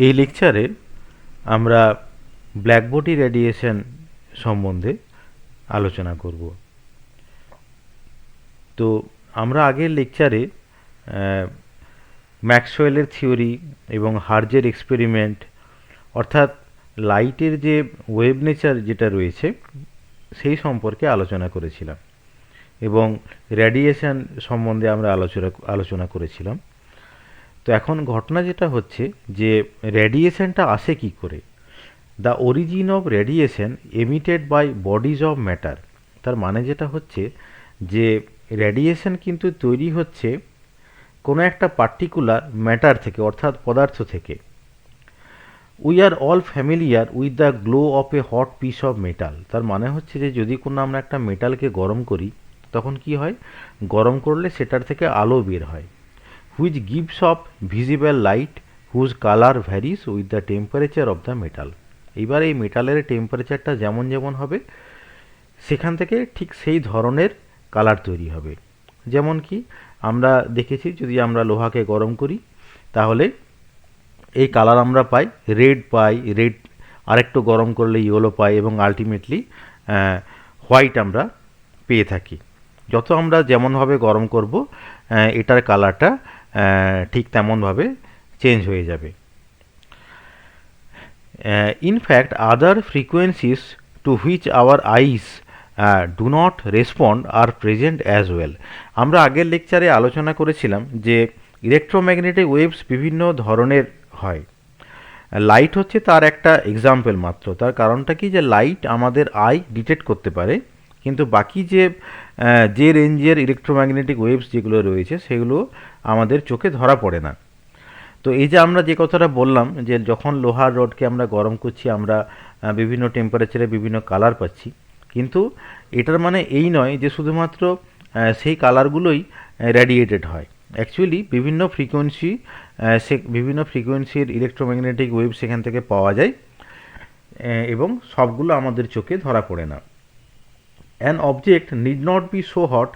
এই লেকচারে আমরা ব্ল্যাক বডি রেডিয়েশন সম্বন্ধে আলোচনা করব। তো আমরা আগের লেকচারে ম্যাক্সওয়েলের থিওরি এবং হার্জের এক্সপেরিমেন্ট অর্থাৎ লাইটের যে ওয়েভ নেচার যেটা রয়েছে সেই সম্পর্কে আলোচনা করেছিলাম এবং রেডিয়েশন সম্বন্ধে আমরা আলোচনা করেছিলাম। তো এখন ঘটনা যেটা হচ্ছে যে রেডিয়েশনটা আসে কি করে। The origin of radiation emitted by bodies of matter. তার মানে যেটা হচ্ছে যে রেডিয়েশন কিন্তু তৈরি হচ্ছে কোনো একটা পার্টিকুলার ম্যাটার থেকে, অর্থাৎ পদার্থ থেকে। We are all familiar with the glow of a hot piece of metal. তার মানে হচ্ছে যে যদি কোনো আমরা একটা মেটালকে গরম করি তখন কি হয়, গরম করলে সেটার থেকে আলো বের হয়, which gives off visible light whose colour varies with the temperature of the metal. এবার এই মেটালের টেম্পারেচারটা যেমন যেমন হবে সেখান থেকে ঠিক সেই ধরনের কালার তৈরি হবে। যেমন কি আমরা দেখেছি, যদি আমরা লোহাকে গরম করি তাহলে এই কালার আমরা পাই, রেড আরেকটু গরম করলে ইয়েলো পাই এবং আলটিমেটলি হোয়াইট আমরা পেয়ে থাকি। যত আমরা যেমনভাবে গরম করব এটার কালারটা ঠিক তেমনভাবে চেঞ্জ হয়ে যাবে। In fact other frequencies to which our eyes do not respond are present as well. আমরা আগের লেকচারে আলোচনা করেছিলাম যে ইলেকট্রোম্যাগনেটিক ওয়েভস বিভিন্ন ধরনের হয়। লাইট হচ্ছে তার একটা এক্সাম্পল মাত্র। তার কারণটা কি, যে লাইট আমাদের আই ডিটেক্ট করতে পারে, কিন্তু বাকি যে রেঞ্জের ইলেকট্রোম্যাগনেটিক ওয়েভস যেগুলো রয়েছে সেগুলো আমাদের চোখে ধরা পড়ে না। তো এই যে আমরা যে কথাটা বললাম যে যখন লোহার রডকে আমরা গরম করছি আমরা বিভিন্ন টেম্পারেচারে বিভিন্ন কালার পাচ্ছি, কিন্তু এটার মানে এই নয় যে শুধুমাত্র সেই কালারগুলোই রেডিয়েটেড হয়। অ্যাকচুয়ালি বিভিন্ন ফ্রিকোয়েন্সির ইলেকট্রোম্যাগনেটিক ওয়েভ সেখান থেকে পাওয়া যায় এবং সবগুলো আমাদের চোখে ধরা পড়ে না। An object need not be so hot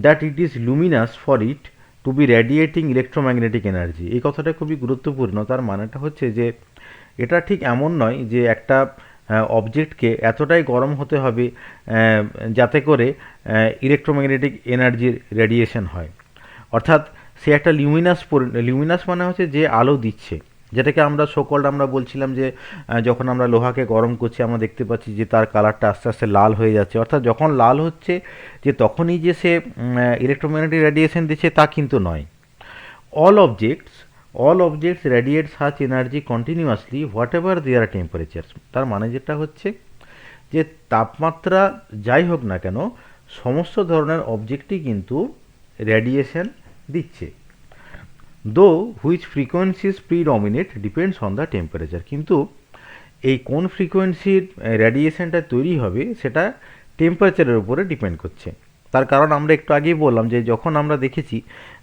that it is luminous for it to be radiating electromagnetic energy. এই কথাটা খুবই গুরুত্বপূর্ণ। তার মানেটা হচ্ছে যে এটা ঠিক এমন নয় যে একটা অবজেক্টকে এতটাই গরম হতে হবে যাতে করে ইলেকট্রোম্যাগনেটিক এনার্জির রেডিয়েশন হয়। অর্থাৎ সে একটা লিউমিনাস মানে হচ্ছে যে আলো দিচ্ছে, যেটাকে আমরা আমরা বলছিলাম যে যখন আমরা লোহাকে গরম করছি আমরা দেখতে পাচ্ছি যে তার কালারটা আস্তে আস্তে লাল হয়ে যাচ্ছে। অর্থাৎ যখন লাল হচ্ছে যে তখনই যে সে ইলেকট্রোম্যাগনেটিক রেডিয়েশন দিচ্ছে তা কিন্তু নয়। All objects radiate such energy continuously whatever their temperature. তার মানে যেটা হচ্ছে যে তাপমাত্রা যাই হোক না কেন সমস্ত ধরনের অবজেক্টই কিন্তু রেডিয়েশন দিচ্ছে। Though which frequencies predominate depends on the temperature. কিন্তু এই কোন ফ্রিকোয়েন্সির রেডিয়েশনটা তৈরি হবে সেটা টেম্পারেচারের উপরে ডিপেন্ড করছে। তার কারণ আমরা একটু আগেই বললাম যে যখন আমরা দেখেছি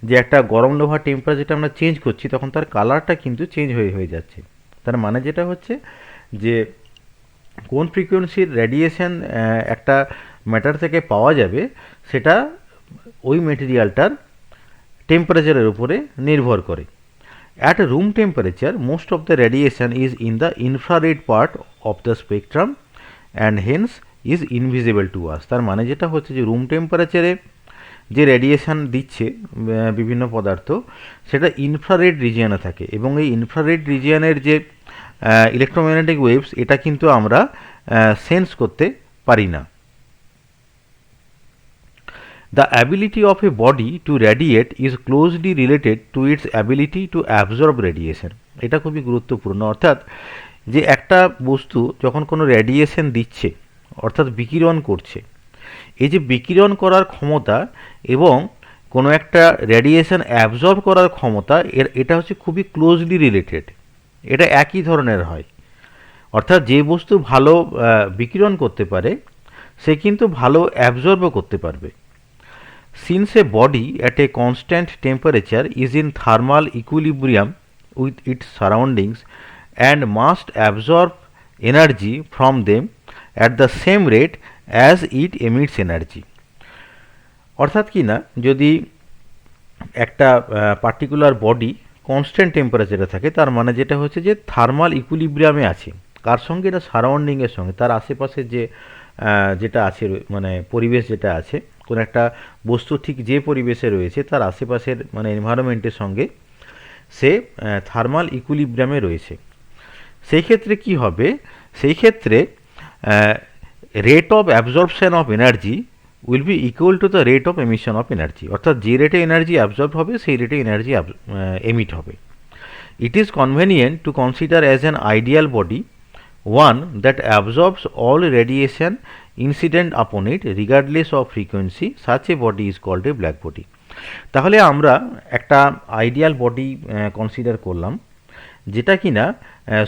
যে একটা গরম লোহার টেম্পারেচারটা আমরা চেঞ্জ করছি তখন তার কালারটা কিন্তু চেঞ্জ হয়ে যাচ্ছে। তার মানে যেটা হচ্ছে যে কোন ফ্রিকোয়েন্সির রেডিয়েশন একটা ম্যাটার থেকে পাওয়া যাবে সেটা ওই মেটেরিয়ালটার টেম্পারেচারের উপরে নির্ভর করে। At room temperature most of the radiation is in the infrared part of the spectrum and hence is invisible to us. তার মানে যেটা হচ্ছে যে রুম টেম্পারেচারে যে রেডিয়েশন দিচ্ছে বিভিন্ন পদার্থ সেটা ইনফ্রারেড রিজিয়নে থাকে এবং এই ইনফ্রারেড রিজিয়নের যে ইলেকট্রোম্যাগনেটিক ওয়েভস এটা কিন্তু আমরা সেন্স করতে পারি না। The ability of a body to radiate is closely related to its ability to absorb radiation. এটা খুবই গুরুত্বপূর্ণ। অর্থাৎ যে একটা বস্তু যখন কোনো রেডিয়েশন দিচ্ছে অর্থাৎ বিকিরণ করছে, এই যে বিকিরণ করার ক্ষমতা এবং কোনো একটা রেডিয়েশন অ্যাবজর্ব করার ক্ষমতা এটা হচ্ছে খুবই ক্লোজলি রিলেটেড। এটা একই ধরনের হয়। অর্থাৎ যে বস্তু ভালো বিকিরণ করতে পারে সে কিন্তু ভালো অ্যাবজর্বও করতে পারবে। Since a body at a constant temperature is in thermal equilibrium with its surroundings and must absorb energy from them at the same rate as it emits energy. অর্থাৎ কি না, যদি একটা পার্টিকুলার বডি কনস্ট্যান্ট টেম্পারেচারে থাকে, তার মানে যেটা হচ্ছে যে থার্মাল ইকুইলিব্রিয়ামে আছে। কার সঙ্গে? এটা সারাউন্ডিংয়ের সঙ্গে, তার আশেপাশে যে যেটা আছে, মানে পরিবেশ যেটা আছে, কোনো একটা বস্তু ঠিক যে পরিবেশে রয়েছে তার আশেপাশের মানে এনভায়রনমেন্টের সঙ্গে সে থার্মাল ইকুইলিব্রিয়ামে রয়েছে। সেই ক্ষেত্রে কি হবে? সেই ক্ষেত্রে rate of absorption of energy will be equal to the rate of emission of energy, অর্থাৎ যে রেটে এনার্জি অ্যাবজর্ব হবে সেই রেটে এনার্জি এমিট হবে। It is convenient to consider as an ideal body one that absorbs all radiation incident upon it regardless of frequency. Such a body is called a black body. তাহলে আমরা একটা ideal body consider করলাম, যেটা কিনা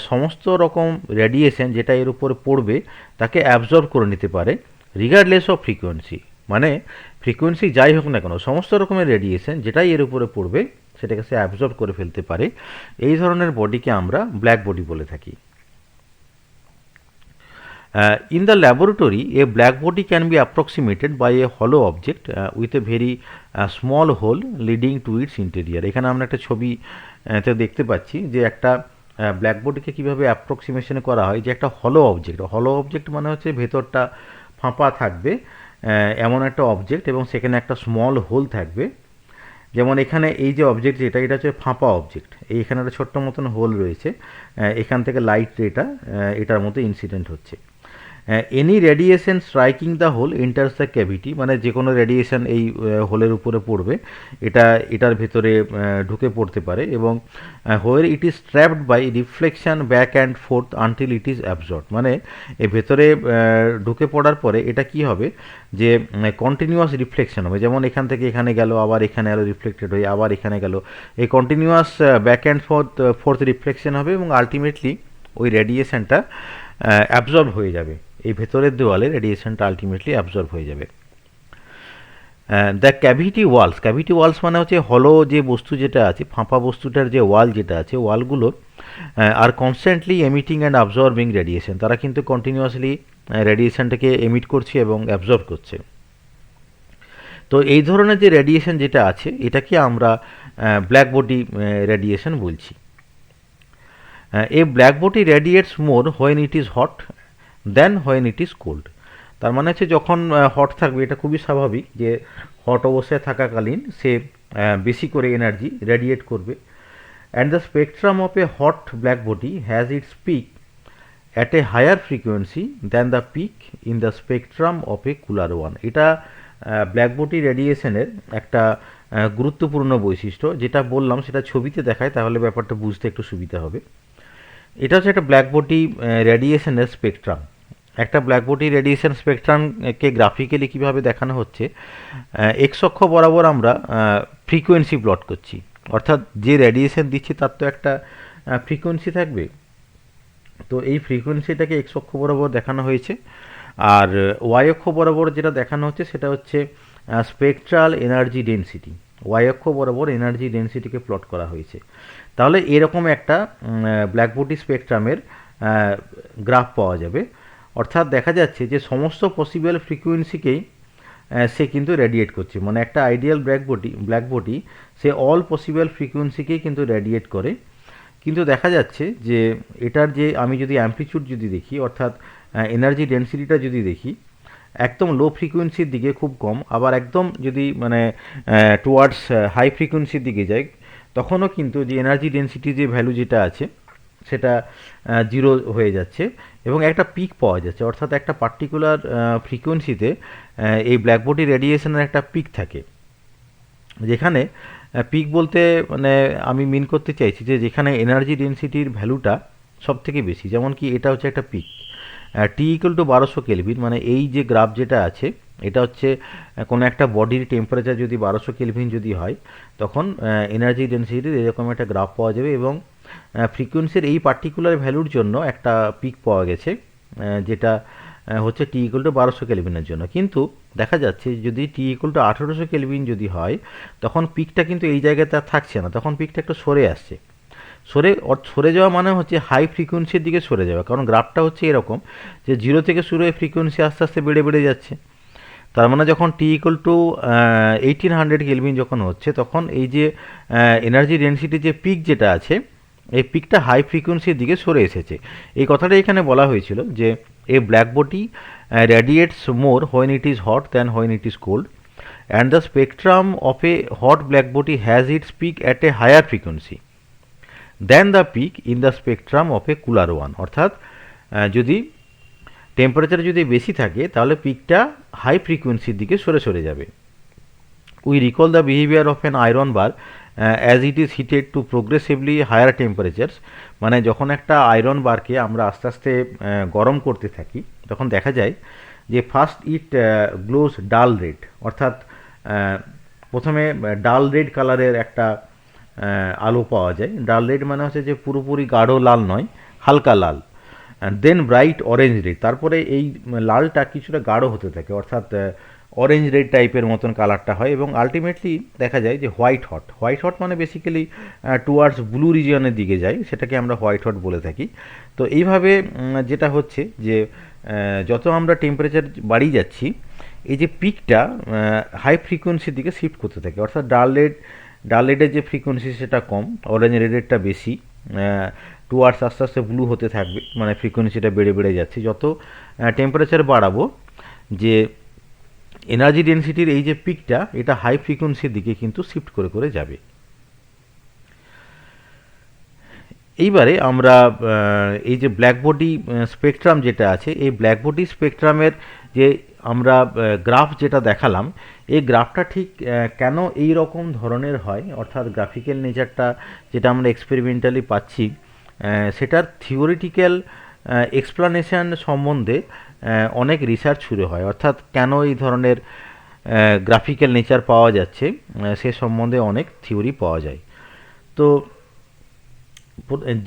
সমস্ত রকম radiation যেটা এর উপর পড়বে তাকে অ্যাবজর্ব করে নিতে পারে রিগার্ডলেস অফ ফ্রিকোয়েন্সি, মানে ফ্রিকোয়েন্সি যাই হোক না কেন সমস্ত রকমের রেডিয়েশন যেটাই এর উপরে পড়বে সেটাকে সে অ্যাবজর্ব করে ফেলতে পারে। এই ধরনের বডিকে আমরা ব্ল্যাক বডি বলে থাকি। In the laboratory, a black body can be approximated by a hollow object with a very small hole leading to its interior. এখানে আমরা একটা ছবি তে দেখতে পাচ্ছি যে একটা ব্ল্যাক বডিকে কীভাবে অ্যাপ্রক্সিমেশন করা হয়, যে একটা হলো অবজেক্ট মানে হচ্ছে ভেতরটা ফাঁপা থাকবে এমন একটা অবজেক্ট এবং সেখানে একটা স্মল হোল থাকবে। যেমন এখানে এই যে অবজেক্ট এটা হচ্ছে ফাঁপা অবজেক্ট, এইখানে একটা ছোট্ট মতন হোল রয়েছে, এখান থেকে লাইট রেটা এটার মধ্যে ইনসিডেন্ট হচ্ছে। Any radiation striking the hole enters the cavity, মানে যে কোনো রেডিয়েশন এই হোলের উপরে পড়বে এটার ভেতরে ঢুকে পড়তে পারে, এবং where it is trapped by reflection back and forth until it is absorb, মানে এর ভেতরে ঢুকে পড়ার পরে এটা কি হবে যে কন্টিনিউয়াস রিফ্লেকশন হবে, যেমন এখান থেকে এখানে গেল, আবার এখানে আরও রিফ্লেক্টেড হয়ে আবার এখানে গেল, এই continuous back and fourth reflection হবে এবং আলটিমেটলি ওই রেডিয়েশনটা অ্যাবজর্ব হয়ে যাবে, এই ভেতরের দেওয়ালে রেডিয়েশনটা আলটিমেটলি অ্যাবজর্ব হয়ে যাবে। দ্য ক্যাভিটি ওয়ালস মানে হচ্ছে হলো যে বস্তু যেটা আছে, ফাঁপা বস্তুটার যে ওয়াল যেটা আছে, ওয়ালগুলো আর constantly emitting and absorbing radiation, তারা কিন্তু কন্টিনিউয়াসলি রেডিয়েশনটাকে এমিট করছে এবং অ্যাবজর্ব করছে। তো এই ধরনের যে রেডিয়েশন যেটা আছে এটাকে আমরা ব্ল্যাক বডি রেডিয়েশন বলছি। A black body radiates more when it is hot than when it is cold, তার মানে হচ্ছে যখন হট থাকবে, এটা খুবই স্বাভাবিক যে হট অবস্থায় থাকাকালীন সে বেশি করে এনার্জি রেডিয়েট করবে। And the spectrum of a hot black body has its peak at a higher frequency than the peak in the spectrum of a cooler one. এটা ব্ল্যাক বডি রেডিয়েশনের একটা গুরুত্বপূর্ণ বৈশিষ্ট্য, যেটা বললাম সেটা ছবিতে দেখায় তাহলে ব্যাপারটা বুঝতে একটু সুবিধা হবে। এটা হচ্ছে একটা ব্ল্যাক বডি রেডিয়েশনের স্পেকট্রাম। একটা ব্ল্যাক বডি রেডিয়েশন স্পেকট্রামকে গ্রাফিক্যালি কীভাবে দেখানো হচ্ছে, এক্স অক্ষ বরাবর আমরা ফ্রিকোয়েন্সি প্লট করছি, অর্থাৎ যে রেডিয়েশন দিচ্ছি তার তো একটা ফ্রিকোয়েন্সি থাকবে, তো এই ফ্রিকোয়েন্সিটাকে এক্স অক্ষ বরাবর দেখানো হয়েছে। আর ওয়াই অক্ষ বরাবর যেটা দেখানো হচ্ছে সেটা হচ্ছে স্পেকট্রাল এনার্জি ডেনসিটি, ওয়াই অক্ষ বরাবর এনার্জি ডেনসিটিকে প্লট করা হয়েছে। তাহলে এরকম একটা ব্ল্যাক বডি স্পেকট্রামের গ্রাফ পাওয়া যাবে, অর্থাৎ দেখা যাচ্ছে যে সমস্ত পসিবল ফ্রিকোয়েন্সিকেই সে কিন্তু রেডিয়েট করছে, মানে একটা আইডিয়াল ব্ল্যাক বডি সে অল পসিবল ফ্রিকোয়েন্সিকেই কিন্তু রেডিয়েট করে। কিন্তু দেখা যাচ্ছে যে এটার যে আমি যদি অ্যাম্পলিটিউড যদি দেখি, অর্থাৎ এনার্জি ডেনসিটিটা যদি দেখি, একদম লো ফ্রিকোয়েন্সির দিকে খুব কম, আবার একদম যদি মানে টুয়ার্ডস হাই ফ্রিকোয়েন্সির দিকে যায় তখনও কিন্তু যে এনার্জি ডেনসিটি যে ভ্যালু যেটা আছে সেটা জিরো হয়ে যাচ্ছে এবং একটা পিক পাওয়া যাচ্ছে, অর্থাৎ একটা পার্টিকুলার ফ্রিকোয়েন্সিতে এই ব্ল্যাক বডি রেডিয়েশনের একটা পিক থাকে, যেখানে পিক বলতে মানে আমি মিন করতে চাইছি যে যেখানে এনার্জি ডেনসিটির ভ্যালুটা সব থেকে বেশি, যেমন কি এটা হচ্ছে একটা peak, T equal to 1200 kelvin, মানে এই যে গ্রাফ যেটা আছে এটা হচ্ছে কোনো একটা বডির টেম্পারেচার যদি 1200 কেলভিন যদি হয় তখন এনার্জি ডেনসিটির এরকম একটা গ্রাফ পাওয়া যাবে এবং ফ্রিকোয়েন্সির এই পার্টিকুলার ভ্যালুর জন্য একটা পিক পাওয়া গেছে যেটা হচ্ছে টি ইকুয়াল টু 1200 কেলভিনের জন্য। কিন্তু দেখা যাচ্ছে যদি টি ইকুয়াল টু 1800 কেলভিন যদি হয় তখন পিকটা কিন্তু এই জায়গাতে আর থাকছে না, তখন পিকটা একটু সরে আসছে। সরে যাওয়া মানে হচ্ছে হাই ফ্রিকোয়েন্সির দিকে সরে যাওয়া, কারণ গ্রাফটা হচ্ছে এরকম যে জিরো থেকে শুরু হয়ে ফ্রিকোয়েন্সি আস্তে আস্তে বেড়ে যাচ্ছে। তার মানে যখন টি ইকুয়াল টু 1800 কেলভিন যখন হচ্ছে, তখন এই যে এনার্জি ডেনসিটি যে পিক যেটা আছে, এই পিকটা হাই ফ্রিকোয়েন্সির দিকে সরে এসেছে। এই কথাটা এখানে বলা হয়েছিল যে a black body radiates more when it is hot than when it is cold, and the spectrum of a hot black body has its peak at a higher frequency than the peak in the spectrum of a cooler one. অর্থাৎ যদি temperature যদি বেশি থাকে তাহলে পিকটা high ফ্রিকোয়েন্সির দিকে সরে সরে যাবে। We recall the behaviour of an iron bar as it is heated to progressively higher temperatures. মানে যখন একটা আয়রন বারকে আমরা আস্তে আস্তে গরম করতে থাকি, তখন দেখা যায় যে ফার্স্ট ইট গ্লোজ ডাল রেড, অর্থাৎ প্রথমে ডাল রেড কালারের একটা আলো পাওয়া যায়। ডাল রেড মানে হচ্ছে যে পুরোপুরি গাঢ় লাল নয়, হালকা লাল। দেন ব্রাইট অরেঞ্জ রেড, তারপরে এই লালটা কিছুটা গাঢ় হতে থাকে, অর্থাৎ অরেঞ্জ রেড টাইপের মতন কালারটা হয়, এবং আলটিমেটলি দেখা যায় যে হোয়াইট হট। হোয়াইট হট মানে বেসিক্যালি টুয়ার্ডস ব্লু রিজিয়নের দিকে যায়, সেটাকে আমরা হোয়াইট হট বলে থাকি। তো এইভাবে যেটা হচ্ছে যে যত আমরা টেম্পারেচার বাড়িয়ে যাচ্ছি, এই যে পিকটা হাই ফ্রিকোয়েন্সির দিকে শিফট করতে থাকে, অর্থাৎ ডাল রেডের যে ফ্রিকোয়েন্সি সেটা কম, অরেঞ্জ রেডেরটা বেশি, টুয়ার্ডস আস্তে আস্তে ব্লু হতে থাকবে, মানে ফ্রিকোয়েন্সিটা বেড়ে বেড়ে যাচ্ছে। যত টেম্পারেচার বাড়াবো, যে এনার্জি ডেনসিটির এই যে পিকটা, এটা হাই ফ্রিকোয়েন্সির দিকে কিন্তু শিফট করে করে যাবে। এইবারে আমরা এই যে ব্ল্যাক বডি স্পেকট্রাম যেটা আছে, এই ব্ল্যাক বডি স্পেকট্রামের যে আমরা গ্রাফ যেটা দেখালাম, এই গ্রাফটা ঠিক কেন এই রকম ধরনের হয়, অর্থাৎ গ্রাফিক্যাল নেচারটা যেটা আমরা এক্সপেরিমেন্টালি পাচ্ছি, সেটার থিওরিটিক্যাল এক্সপ্লানেশন সম্বন্ধে অনেক রিসার্চ শুরু হয়। অর্থাৎ কেন এই ধরনের গ্রাফিক্যাল নেচার পাওয়া যাচ্ছে, সে সম্বন্ধে অনেক থিওরি পাওয়া যায়। তো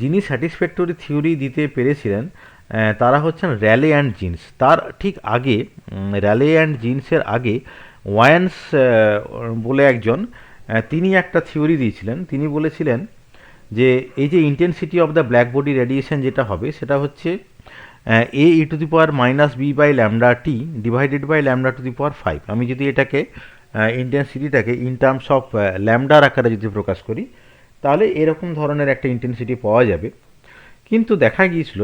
যিনি স্যাটিসফ্যাক্টরি থিওরি দিতে পেরেছিলেন তারা হচ্ছেন র্যালে অ্যান্ড জিন্স। তার ঠিক আগে, র্যালে অ্যান্ড জিন্সের আগে ওয়ান্স বলে একজন, তিনি একটা থিওরি দিয়েছিলেন। তিনি বলেছিলেন যে এই যে intensity of the black body radiation যেটা হবে, সেটা হচ্ছে a e to the power minus b by lambda T divided by lambda to the power 5। আমি যদি এটাকে ইন্টেন্সিটিটাকে ইন টার্মস অফ ল্যামডার আকারে যদি প্রকাশ করি, তাহলে এরকম ধরনের একটা ইন্টেন্সিটি পাওয়া যাবে। কিন্তু দেখা গিয়েছিল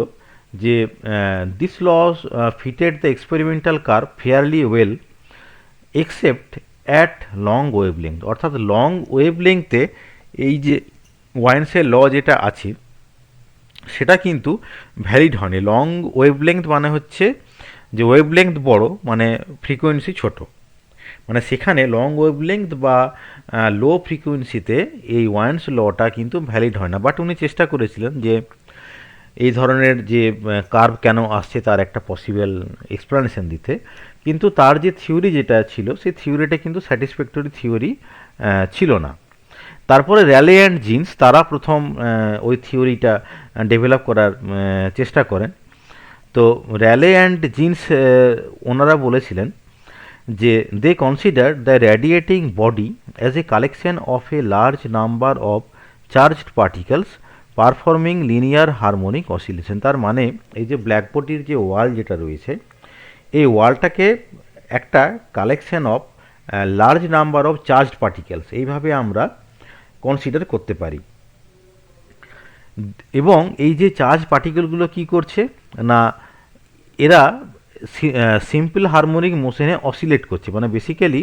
যে this law fitted the experimental curve fairly well except at long wavelength. অর্থাৎ লং ওয়েভলেংথে এই যে ওয়াইন্সের ল যেটা আছে, সেটা কিন্তু ভ্যালিড হয়নি। লং ওয়েভলেংথ মানে হচ্ছে যে ওয়েভলেংথ বড়, মানে ফ্রিকোয়েন্সি ছোট, মানে সেখানে লং ওয়েভলেংথ বা লো ফ্রিকোয়েন্সিতে এই ওয়াইন্স লটা কিন্তু ভ্যালিড হয় না। বাট উনি চেষ্টা করেছিলেন যে এই ধরনের যে কার্ভ কেন আসছে তার একটা পসিবল এক্সপ্লানেশন দিতে, কিন্তু তার যে থিওরি যেটা ছিল, সেই থিওরিটা কিন্তু স্যাটিসফ্যাক্টরি থিওরি ছিল না। তারপরে র্যালে অ্যান্ড জিন্স তারা প্রথম ওই থিওরিটা ডেভেলপ করার চেষ্টা করেন। তো র্যালে অ্যান্ড জিন্স ওনারা বলেছিলেন যে they consider the radiating body as a collection of a large number of charged particles performing linear harmonic oscillation. তার মানে এই যে ব্ল্যাক বডির যে ওয়াল যেটা রয়েছে, এই ওয়ালটাকে একটা collection of large number of charged particles এইভাবে আমরা কনসিডার করতে পারি। এবং এই যে চার্জ পার্টিকেলগুলো কি করছে না, এরা সিম্পল হারমোনিক মোশনে অসিলেট করছে। মানে বেসিক্যালি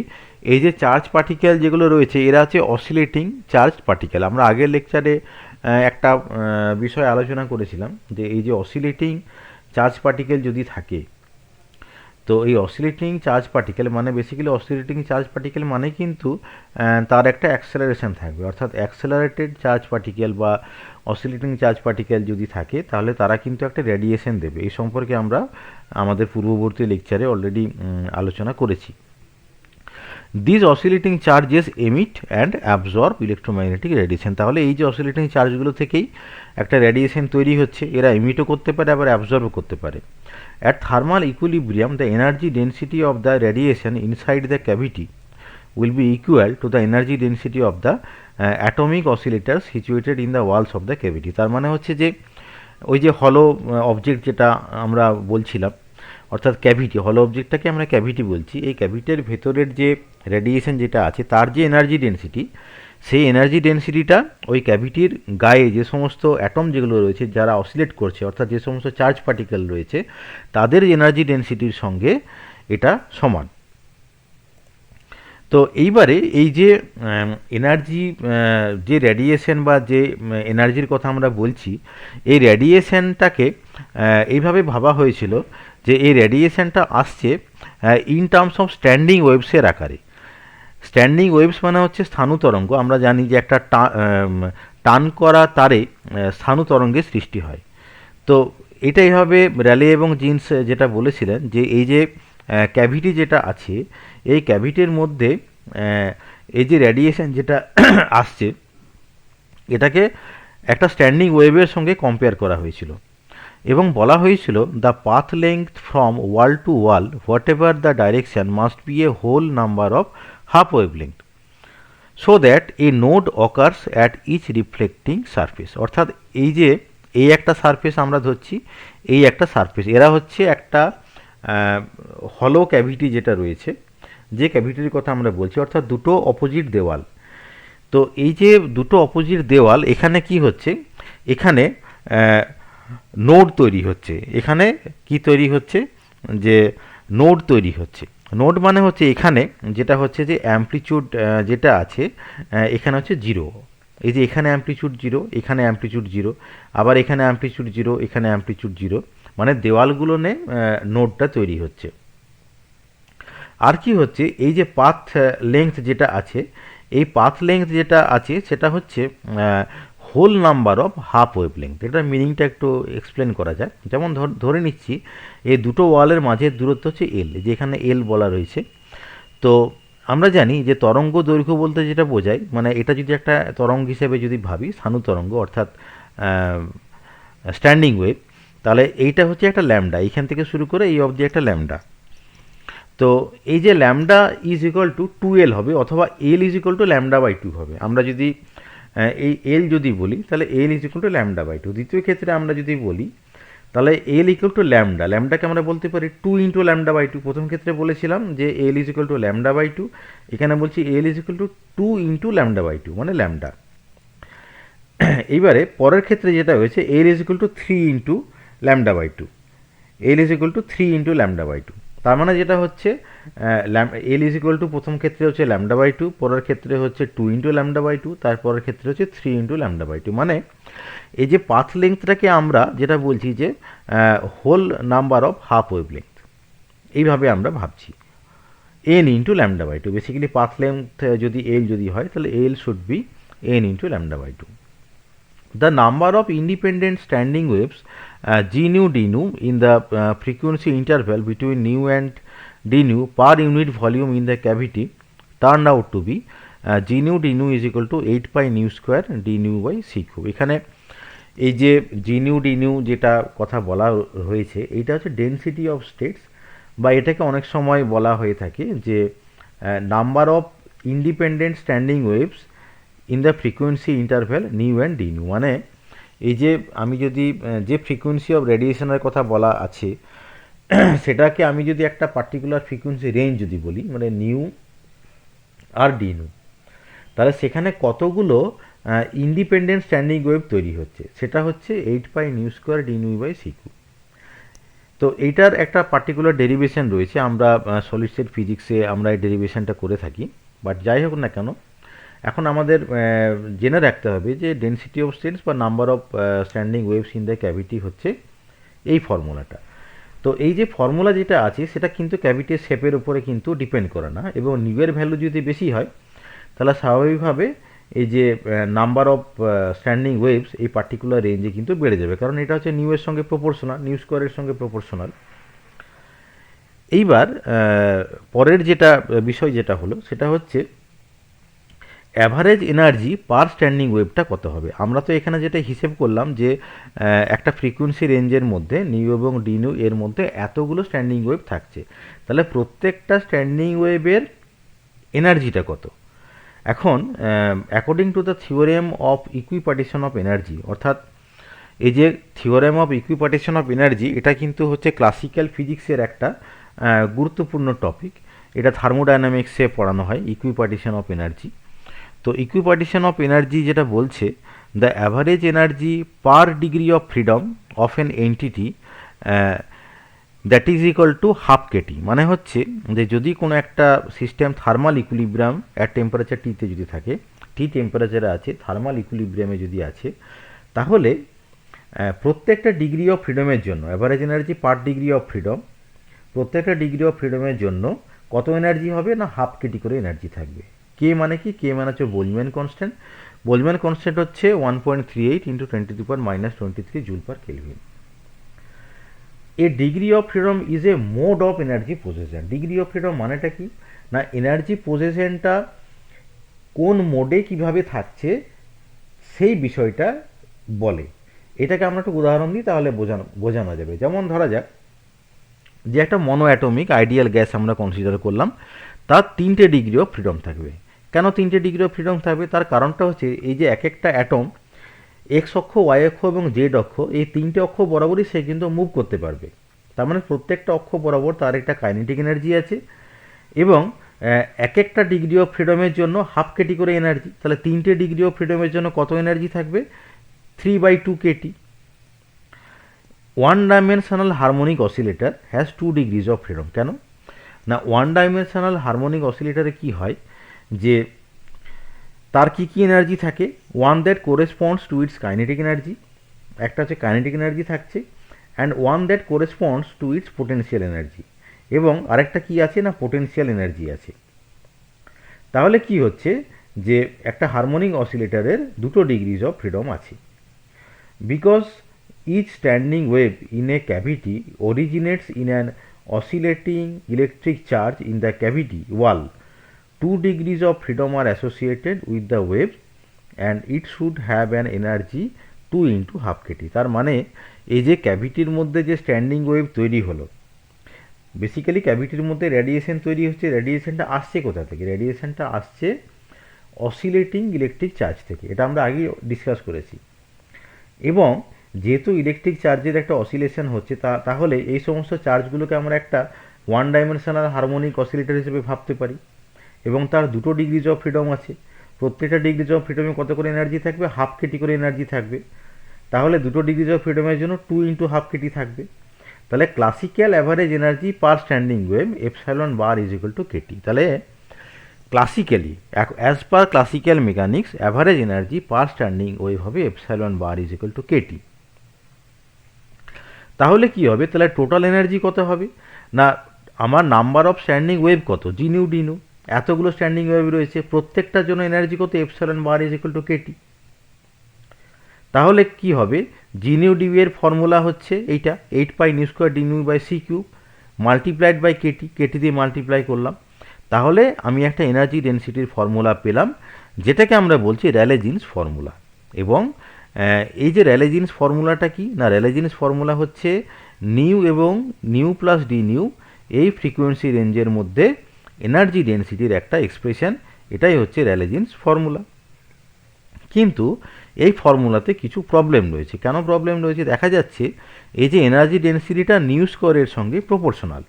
এই যে চার্জ পার্টিকেল যেগুলো রয়েছে, এরা হচ্ছে অসিলেটিং চার্জ পার্টিকেল। আমরা আগের লেকচারে একটা বিষয় আলোচনা করেছিলাম যে এই যে অসিলেটিং চার্জ পার্টিকেল যদি থাকে, তো এই অসিলেটিং চার্জ পার্টিকেল মানে বেসিক্যালি অসিলেটিং চার্জ পার্টিকেল মানে কিন্তু তার একটা অ্যাক্সেলারেশন থাকবে। অর্থাৎ অ্যাক্সেলারেটেড চার্জ পার্টিকেল বা অসিলেটিং চার্জ পার্টিকেল যদি থাকে, তাহলে তারা কিন্তু একটা রেডিয়েশন দেবে। এই সম্পর্কে আমরা আমাদের পূর্ববর্তী লেকচারে অলরেডি আলোচনা করেছি। This oscillating charges emit and absorb electromagnetic radiation. তাহলে এই যে অসিলেটিং চার্জগুলো থেকেই একটা রেডিয়েশন তৈরি হচ্ছে, এরা এমিটও করতে পারে আবার অ্যাবজর্বও করতে পারে। At thermal equilibrium, the energy density of the radiation inside the cavity will be equal to the energy density of the atomic oscillators situated in the walls of the cavity. তার মানে হচ্ছে যে ওই যে হলো অবজেক্ট যেটা আমরা বলছিলাম, অর্থাৎ ক্যাভিটি, হলো অবজেক্টটাকে আমরা ক্যাভিটি বলছি। এই ক্যাভিটির ভেতরের যে রেডিয়েশন যেটা আছে তার যে এনার্জি ডেনসিটি, সেই এনার্জি ডেনসিটিটা ওই ক্যাভিটির গায়ে যে সমস্ত অ্যাটম যেগুলো রয়েছে যারা অসিলেট করছে, অর্থাৎ যে সমস্ত চার্জ পার্টিকেল রয়েছে তাদের এনার্জি ডেনসিটির সঙ্গে এটা সমান। তো এইবারে এই যে এনার্জি, যে রেডিয়েশন বা যে এনার্জির কথা আমরা বলছি, এই রেডিয়েশনটাকে এইভাবে ভাবা হয়েছিল যে এই রেডিয়েশনটা আসছে ইন টার্মস অফ স্ট্যান্ডিং ওয়েভসের আকারে। স্ট্যান্ডিং ওয়েভস মানে হচ্ছে স্থানু তরঙ্গ। আমরা জানি যে একটা টান করা তারে স্থানু তরঙ্গের সৃষ্টি হয়। তো এটা এইভাবে র্যালে এবং জিন্স যেটা বলেছিলেন যে এই যে ক্যাভিটি যেটা আছে, এই ক্যাভিটির মধ্যে এই যে রেডিয়েশন যেটা আসছে এটাকে একটা স্ট্যান্ডিং ওয়েভের সঙ্গে কম্পেয়ার করা হয়েছিল এবং বলা হয়েছিল the path length from wall to wall whatever the direction must be a whole number of half wave length so that a node occurs at each reflecting surface. অর্থাৎ এই যে এই একটা সারফেস আমরা ধরছি, এই একটা সারফেস, এরা হচ্ছে একটা হলো ক্যাভিটি যেটা রয়েছে, যে ক্যাভিটির কথা আমরা বলছি, অর্থাৎ দুটো অপোজিট দেওয়াল। তো এই যে দুটো অপোজিট দেওয়াল, এখানে কি হচ্ছে, এখানে নোড তৈরি হচ্ছে। এখানে কি তৈরি হচ্ছে, যে নোড তৈরি হচ্ছে। নোড মানে হচ্ছে এখানে যেটা হচ্ছে যে অ্যামপ্লিচিউড যেটা আছে এখানে হচ্ছে জিরো। এই যে এখানে অ্যামপ্লিচিউড জিরো, এখানে অ্যামপ্লিচিউড জিরো, আবার এখানে অ্যামপ্লিচিউড জিরো, এখানে অ্যামপ্লিচিউড জিরো, মানে দেওয়ালগুলো নিয়ে নোডটা তৈরি হচ্ছে। আর কি হচ্ছে, এই যে পাথ লেংথ যেটা আছে, এই পাথ লেংথ যেটা আছে সেটা হচ্ছে whole number of half wave length. এটার মিনিংটা একটু এক্সপ্লেন করা যায়। যেমন ধরে নিচ্ছি এই দুটো ওয়ালের মাঝের দূরত্ব হচ্ছে এল, যে এখানে এল বলা রয়েছে। তো আমরা জানি যে তরঙ্গ দৈর্ঘ্য বলতে যেটা বোঝায়, মানে এটা যদি একটা তরঙ্গ হিসেবে যদি ভাবি, স্থানু তরঙ্গ অর্থাৎ স্ট্যান্ডিং ওয়েভ, তাহলে এইটা হচ্ছে একটা ল্যামডা, এইখান থেকে শুরু করে এই অবধি একটা ল্যামডা। তো এই যে lambda is equal two 2L হবে, অথবা L is equal to lambda by 2 হবে। আমরা যদি এই এল যদি বলি তাহলে L is equal to lambda by 2। দ্বিতীয় ক্ষেত্রে আমরা যদি বলি তাহলে এল ইকুয়াল টু ল্যামডা, ল্যামডাকে আমরা বলতে পারি 2 ইন্টু ল্যামডা বাই 2। প্রথম ক্ষেত্রে বলেছিলাম যে L is equal to lambda by 2, এখানে বলছি L is equal to 2 into lambda by 2 মানে ল্যামডা। এইবারে পরের ক্ষেত্রে যেটা হয়েছে L is equal to 3 into lambda by 2, L is equal to 3 into lambda by 2। তার মানে যেটা হচ্ছে এল ইজ ইকুয়াল টু প্রথম ক্ষেত্রে হচ্ছে ল্যামডা বাই 2, পরের ক্ষেত্রে হচ্ছে 2 ইন্টু ল্যামডা বাই 2, তারপরের ক্ষেত্রে হচ্ছে 3 ইন্টু ল্যামডা বাই 2। মানে এই যে পাথ লেংথটাকে আমরা যেটা বলছি যে whole number of half wave length, এইভাবে আমরা ভাবছি N into lambda by 2। Basically path length যদি এল যদি হয় তাহলে L should be N into lambda by 2। The number of independent standing waves g nu d nu in the frequency interval between nu and d nu per unit volume in the cavity turned out to be g nu d nu is equal to 8 pi nu square d nu by c cube। এখানে এই যে g nu d nu যেটা কথা বলা হয়েছে এইটা হচ্ছে density of states, বা এটাকে অনেক সময় বলা হয়ে থাকে যে number of independent standing waves in the frequency interval new and D new. মানে এই যে আমি যদি যে ফ্রিকোয়েন্সি অফ রেডিয়েশনের কথা বলা আছে সেটাকে আমি যদি একটা পার্টিকুলার ফ্রিকোয়েন্সি রেঞ্জ যদি বলি, মানে নিউ আর ডি নিউ, তাহলে সেখানে কতগুলো ইন্ডিপেন্ডেন্ট স্ট্যান্ডিং ওয়েভ তৈরি হচ্ছে, সেটা হচ্ছে 8 pi nu square d nu by c cube. তো এইটার একটা পার্টিকুলার ডেরিভেশন রয়েছে, আমরা সলিড স্টেট ফিজিক্সে আমরা এই ডেরিভেশনটা করে থাকি। বাট যাই হোক না কেন, এখন আমাদের জেনে রাখতে হবে যে ডেনসিটি অফ স্টেটস বা number of standing waves in the cavity হচ্ছে এই ফর্মুলাটা। তো এই যে ফর্মুলা যেটা আছে সেটা কিন্তু ক্যাভিটির শেপের উপরে কিন্তু ডিপেন্ড করে না, এবং নিউয়ের ভ্যালু যদি বেশি হয় তাহলে স্বাভাবিকভাবে এই যে নাম্বার অফ স্ট্যান্ডিং ওয়েভস এই পার্টিকুলার রেঞ্জে কিন্তু বেড়ে যাবে, কারণ এটা হচ্ছে নিউয়ের সঙ্গে প্রপোর্শনাল, নিউ স্কোয়ারের সঙ্গে প্রপোর্শনাল। এইবার পরের যেটা বিষয় যেটা হলো সেটা হচ্ছে অ্যাভারেজ এনার্জি পার স্ট্যান্ডিং ওয়েভটা কত হবে। আমরা তো এখানে যেটা হিসেব করলাম যে একটা ফ্রিকোয়েন্সি রেঞ্জের মধ্যে নিউ এবং ডি নিউ এর মধ্যে এতগুলো স্ট্যান্ডিং ওয়েভ থাকছে, তাহলে প্রত্যেকটা স্ট্যান্ডিং ওয়েভের এনার্জিটা কত। এখন according to the theorem of equipartition of energy, অর্থাৎ এই যে theorem of equipartition of energy, এটা কিন্তু হচ্ছে ক্লাসিক্যাল ফিজিক্সের একটা গুরুত্বপূর্ণ টপিক। এটা থার্মোডাইনামিক্সে পড়ানো হয়, ইকুইপার্টিশন অফ এনার্জি। তো ইকুইপার্টিশন অফ এনার্জি যেটা বলছে, the average energy per degree of freedom of N entity that is equal to half Katie. মানে হচ্ছে যে যদি কোনো একটা system thermal equilibrium at temperature টিতে যদি থাকে, টি টেম্পারেচারে আছে, থার্মাল ইকুইলিব্রিয়ামে যদি আছে, তাহলে প্রত্যেকটা ডিগ্রি অফ ফ্রিডমের জন্য average energy per degree of freedom, প্রত্যেকটা ডিগ্রি অফ ফ্রিডমের জন্য কত এনার্জি হবে না হাফ কেটি করে এনার্জি থাকবে। কে মানে কি? কে মানে হচ্ছে বোলম্যান কনস্ট্যান্ট। বোলম্যান কনস্ট্যান্ট হচ্ছে 1.38 into 10⁻³ joule per kelvin. A degree of freedom is a mode of energy possession. Degree of freedom মানেটা কি না এনার্জি পজেশনটা কোন মোডে কিভাবে থাকছে সেই বিষয়টা বলে। এটাকে আমরা একটু উদাহরণ দিই, তাহলে বোঝানো যাবে। যেমন ধরা যাক যে একটা মনো অ্যাটমিক আইডিয়াল গ্যাস আমরা কনসিডার করলাম, তার 3টে ডিগ্রি অফ ফ্রিডম থাকবে। কেন 3টে ডিগ্রি অফ ফ্রিডম থাকবে? তার কারণটা হচ্ছে এই যে এক একটা অ্যাটম এক্স অক্ষ, ওয়াই অক্ষ এবং জেড অক্ষ, এই 3টে অক্ষ বরাবরই সে কিন্তু মুভ করতে পারবে। তার মানে প্রত্যেকটা অক্ষ বরাবর তার একটা কাইনেটিক এনার্জি আছে, এবং এক একটা ডিগ্রি অফ ফ্রিডমের জন্য হাফ কেটি করে এনার্জি। তাহলে 3টে ডিগ্রি অফ ফ্রিডমের জন্য কত এনার্জি থাকবে? 3/2 KT. One dimensional harmonic oscillator has 2 degrees of freedom. কেন না ওয়ান ডাইমেনশনাল হারমোনিক অসিলেটরে কি হয় যে তার কি কি এনার্জি থাকে? One that corresponds to its kinetic energy, একটা হচ্ছে কাইনেটিক এনার্জি থাকছে, and one that corresponds to its potential energy, এবং আরেকটা কি আছে না পোটেনশিয়াল এনার্জি আছে। তাহলে কি হচ্ছে যে একটা হারমোনিক অসিলেটরের 2টো ডিগ্রিজ অফ ফ্রিডম আছে। Because each standing wave in a cavity originates in an oscillating electric charge in the cavity wall, 2 degrees of freedom are associated with the wave and it should have an energy 2 into half kT। তার মানে এই যে ক্যাভিটির মধ্যে যে standing wave তৈরি হলো, basically ক্যাভিটির মধ্যে radiation তৈরি হচ্ছে। রেডিয়েশনটা আসছে কোথা থেকে? রেডিয়েশনটা আসছে অসিলেটিং ইলেকট্রিক চার্জ থেকে। এটা আমরা আগেই ডিসকাস করেছি। এবং যেহেতু ইলেকট্রিক চার্জের একটা অসিলেশন হচ্ছে, তাহলে এই সমস্ত চার্জগুলোকে আমরা একটা ওয়ান ডাইমেনশনাল হারমোনিক অসিলেটর হিসেবে ভাবতে পারি, এবং তার 2টো ডিগ্রিজ অফ ফ্রিডম আছে। প্রত্যেকটা ডিগ্রিজ অফ ফ্রিডমে কত করে এনার্জি থাকবে? হাফ কেটি করে এনার্জি থাকবে। তাহলে 2টো ডিগ্রিজ অফ ফ্রিডমের জন্য 2 ইন্টু হাফ কেটি থাকবে। তাহলে classical average energy per standing wave epsilon bar is equal to k T. তাহলে classically as per classical mechanics average energy per standing wave হবে epsilon bar is equal to k T. তাহলে কি হবে? তাহলে total energy কত হবে না আমার নাম্বার অফ স্ট্যান্ডিং ওয়েভ কত? জি নিউ ডি নিউ, এতগুলো স্ট্যান্ডিং ওয়েভ রয়েছে, প্রত্যেকটার জন্য এনার্জি কত? Epsilon bar is equal to k T. তাহলে কি হবে? জি নিউ ডি এর ফর্মুলা হচ্ছে এইটা 8π² d nu by c cube multiplied by k T, k T দিয়ে মাল্টিপ্লাই করলাম। তাহলে আমি একটা এনার্জি ডেনসিটির ফর্মুলা পেলাম, যেটাকে আমরা বলছি র্যালে জিন্স ফর্মুলা। এবং এই যে র্যালে জিন্স ফর্মুলাটা কি না র্যালে জিন্স ফর্মুলা হচ্ছে নিউ এবং নিউ প্লাস ডি নিউ এই ফ্রিকোয়েন্সি রেঞ্জের মধ্যে এনার্জি ডেনসিটির একটা এক্সপ্রেশন। এটাই হচ্ছে র্যালে জিন্স ফর্মুলা। কিন্তু এই ফর্মুলাতে কিছু প্রবলেম রয়েছে। কেন প্রবলেম রয়েছে? দেখা যাচ্ছে এই যে এনার্জি ডেনসিটিটা নিউ স্কোয়ারের সঙ্গে প্রপোর্শনাল।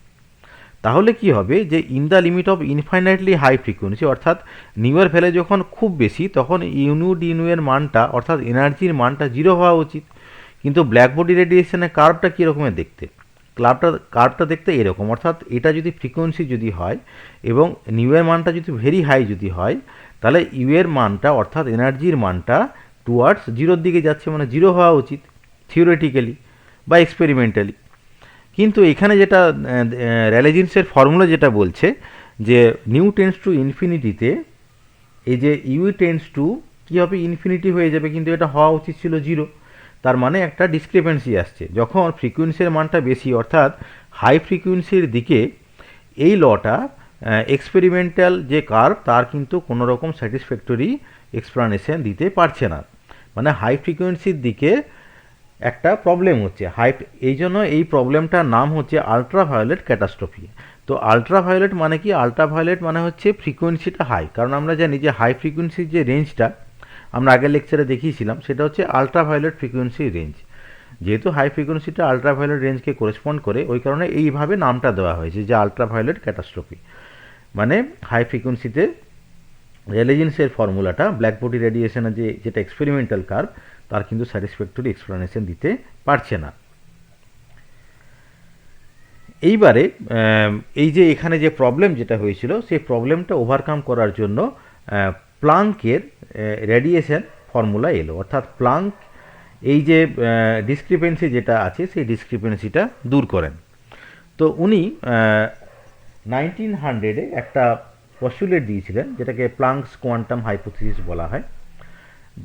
তাহলে কি হবে যে in the limit of infinitely high frequency, অর্থাৎ নিউয়ের ভ্যালু যখন খুব বেশি, তখন ইউনিউ ডিনিউয়ের মানটা অর্থাৎ এনার্জির মানটা 0 হওয়া উচিত। কিন্তু ব্ল্যাক বডি রেডিয়েশনের কার্ভটা কীরকমের দেখতে? কার্ভটা দেখতে এরকম, অর্থাৎ এটা যদি ফ্রিকোয়েন্সি যদি হয় এবং নিউয়ের মানটা যদি ভেরি হাই যদি হয়, তাহলে ইউয়ের মানটা অর্থাৎ এনার্জির মানটা টুয়ার্ডস 0-র দিকে যাচ্ছে, মানে 0 হওয়া উচিত থিওরিটিক্যালি বা এক্সপেরিমেন্টালি। কিন্তু এখানে যেটা র্যালে জিন্সের ফর্মুলা যেটা বলছে যে নিউ টেন্স টু ইনফিনিটিতে এই যে ইউ টেন্স টু কী হবে? ইনফিনিটি হয়ে যাবে, কিন্তু এটা হওয়া উচিত ছিল 0। তার মানে একটা ডিসক্রিপেন্সি আসছে। যখন ফ্রিকোয়েন্সির মানটা বেশি অর্থাৎ হাই ফ্রিকোয়েন্সির দিকে, এই লটা এক্সপেরিমেন্টাল যে কার্ভ তার কিন্তু কোনো রকম স্যাটিসফ্যাক্টরি এক্সপ্লানেশন দিতে পারছে না। মানে হাই ফ্রিকোয়েন্সির দিকে একটা প্রবলেম হচ্ছে। এই জন্য এই প্রবলেমটার নাম হচ্ছে আলট্রাভায়োলেট ক্যাটাস্ট্রফি। তো আলট্রাভায়োলেট মানে কি? আলট্রাভায়োলেট মানে হচ্ছে ফ্রিকোয়েন্সিটা হাই, কারণ আমরা জানি যে হাই ফ্রিকোয়েন্সির যে রেঞ্জটা আমরা আগের লেকচারে দেখিয়েছিলাম সেটা হচ্ছে আলট্রাভায়োলেট ফ্রিকোয়েন্সির রেঞ্জ। যেহেতু হাই ফ্রিকোয়েন্সিটা আলট্রাভায়োলেট রেঞ্জকে করেসপন্ড করে, ওই কারণে এইভাবে নামটা দেওয়া হয়েছে যে আলট্রাভায়োলেট ক্যাটাস্ট্রফি। মানে হাই ফ্রিকোয়েন্সিতে রেলিজেন্সের ফর্মুলাটা ব্ল্যাক বডি রেডিয়েশনের যেটা এক্সপেরিমেন্টাল কার্ভ, তার কিন্তু স্যাটিসফ্যাক্টরি এক্সপ্লানেশন দিতে পারছে না। এইবারে এই যে এখানে যে প্রবলেম যেটা হয়েছিল, সেই প্রবলেমটা ওভারকাম করার জন্য প্লাঙ্কের রেডিয়েশন ফর্মুলা এলো, অর্থাৎ প্লাঙ্ক এই যে ডিসক্রিপেন্সি যেটা আছে সেই ডিসক্রিপেন্সিটা দূর করেন। তো উনি 1900-এ একটা পস্টুলেট দিয়েছিলেন যেটাকে প্লাঙ্কস কোয়ান্টাম হাইপোথিসিস বলা হয়।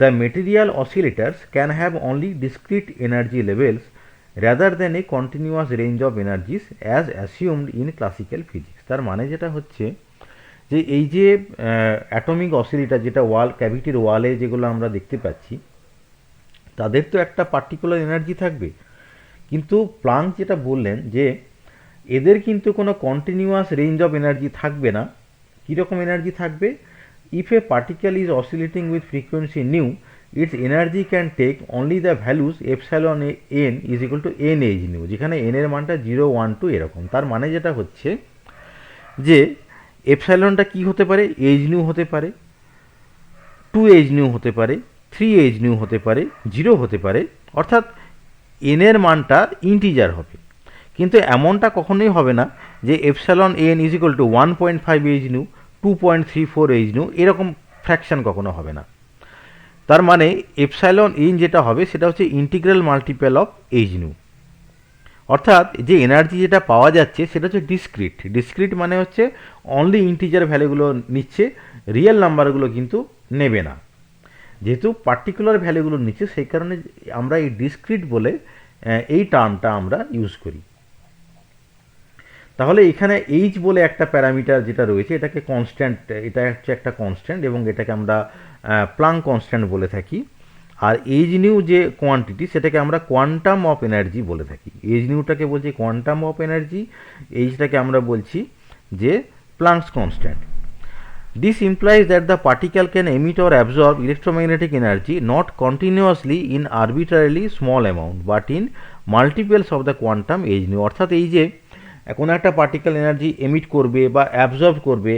The material oscillators can have only discrete energy levels rather than a continuous range of energies as assumed in classical physics। তার মানে যেটা হচ্ছে যে এই যে অ্যাটমিক অসিলেটর যেটা ক্যাভিটির ওয়ালে যেগুলো আমরা দেখতে পাচ্ছি, তাদের তো একটা পার্টিকুলার এনার্জি থাকবে, কিন্তু প্লাঙ্ক যেটা বললেন যে এদের কিন্তু কোনো কন্টিনিউয়াস রেঞ্জ অফ এনার্জি থাকবে না। কীরকম এনার্জি থাকবে? If A particle is oscillating with frequency new, its energy can take only the values epsilon n is equal to n h nu, যেখানে n এর মানটা 0, 1, 2 এরকম। তার মানে যেটা হচ্ছে যে এপসাইলনটা কি হতে পারে? h nu হতে পারে, 2 h nu হতে পারে, 3 h nu হতে পারে, 0 হতে পারে, অর্থাৎ n এর মানটা ইন্টিজার হবে। কিন্তু এমনটা কখনোই হবে না যে epsilon n is equal to 1.5 h nu, 2.34 h nu, এরকম ফ্র্যাকশন কখনো হবে না। তার মানে এপসাইলন ইন যেটা হবে সেটা হচ্ছে integral multiple of H new, অর্থাৎ যে এনার্জি যেটা পাওয়া যাচ্ছে সেটা হচ্ছে ডিসক্রিট। ডিসক্রিট মানে হচ্ছে অনলি ইন্টিজার ভ্যালুগুলো নিচ্ছে, রিয়েল নাম্বারগুলো কিন্তু নেবে না। যেহেতু পার্টিকুলার ভ্যালুগুলো নিচ্ছে, সেই কারণে আমরা এই ডিসক্রিট বলে এই টার্মটা আমরা ইউজ করি। তাহলে এখানে এইচ বলে একটা প্যারামিটার যেটা রয়েছে, এটাকে কনস্ট্যান্ট, এটা হচ্ছে একটা কনস্ট্যান্ট এবং এটাকে আমরা প্লাঙ্ক কনস্ট্যান্ট বলে থাকি। আর এইচ নিউ যে কোয়ান্টিটি, সেটাকে আমরা কোয়ান্টাম অফ এনার্জি বলে থাকি। এইচ নিউটাকে বলছি কোয়ান্টাম অফ এনার্জি, এইচটাকে আমরা বলছি যে planks constant. This implies that the particle can emit or absorb electromagnetic energy not continuously in arbitrarily small amount but in multiples of the quantum h nu। অর্থাৎ এই যে কোনো একটা particle energy emit করবে বা অ্যাবজর্ব করবে,